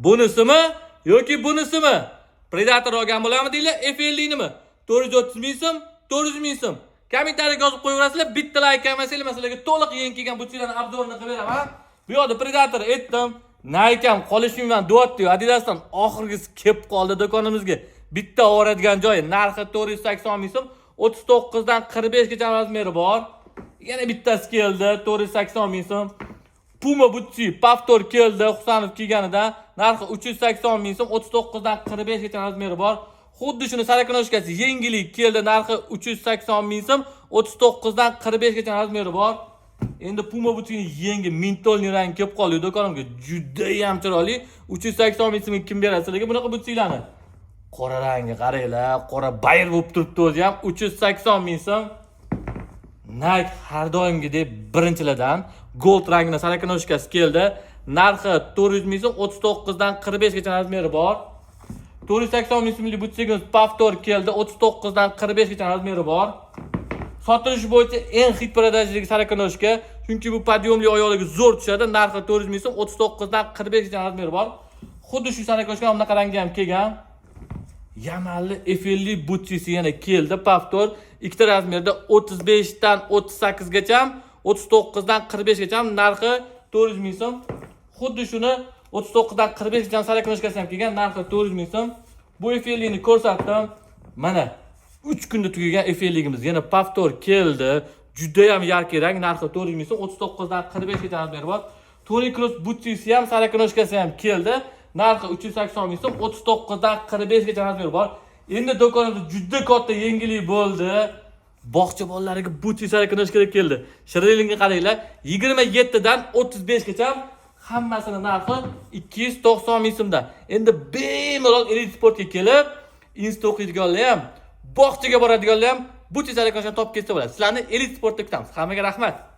Bunisimi yoki bunisimi? Predator olgan bo'lami deylar, F50nimi? 430 ming so'm, 400 ming so'm. Kommentariyaga yozib qo'yaverasizlar. Bitta like qilmasanglar, masalan, to'liq yeng kelgan butchilarni obzorini qilib beraman. Bu yoqda Predator aytdim. Nike'am qolishmayman deyapti. Adidasdan oxirgisi kelib qoldi do'konimizga. Bitta o'radigan joyi narxi 480 ming so'm, 39 dan 45 gacha razmeri bor. Yana bittasi keldi, 480 ming so'm. Puma butchi Pavtor keldi, Husanov kiyganida narxi 380 ming so'm, 39 dan 45 gacha razmeri bor. Xuddi shuni sarakanoshkasi yangilik keldi, narxi 380 ming so'm, 39 dan 45 gacha razmeri bor. Endi Puma butchining yangi mintolni rangi kelib qoldi do'konimga. Juda ham chiroyli. 380 ming so'mga kim berasizlarga bunaqa butchilarni? Qora rangi qaranglar, qora bayr bo'lib turibdi o'zi ham 380 ming so'm. Nike har doimgidek birinchilardan gold rangini sarakanoshkasi keldi. Narxi 400 ming so'm, 39 dan 45 gacha razmeri bor. 480 ming so'mlik butchigimiz Pavtor keldi, 39 dan 45 gacha razmeri bor. Sotilish bo'yicha eng xit продаждagi sarakanoshka, chunki bu podyomli oyoqlarga zo'r tushadi. Narxi 400 ming so'm, 39 dan 45 gacha razmeri bor. Xuddi shu sarakanoshka bunaqa rangi ham kelgan. Yamalli F50 butchisi yana keldi, Pavtor ikkita razmerda 35 dan 38 gacha, 39 dan 45 gacha, narxi 400 ming so'm. Xuddi shuni 39 dan 45 gacha sarakanoshkasi ham kelgan, narxi 400 ming so'm. Bu F50ni ko'rsatdim. Mana 3 kunda tugagan F50gimiz yana Pavtor keldi. Juda ham yarki rang, narxi 400 ming so'm, 39 dan 45 gacha razmeri bor. Tony Cross butchisi ham sarakanoshkasi ham keldi. Narxi 380 ming so'm, 39 dan 45 gacha razmeri bor. Endi do'konimizda juda katta yangilik bo'ldi. Bog'cha bolalariga butchi sarakanoshka keldi. Shrilinga qaranglar, 27 dan 35 gacha hammasini narxi 290 ming so'mdan. Endi bemalol Elite Sportga kelib, Insta o'qiydiganlar ham, bog'chaga boradiganlar ham butchi sarakanoshkani topib ketsa bo'ladi. Sizlarni Elite Sportda kutamiz. Hammaga rahmat.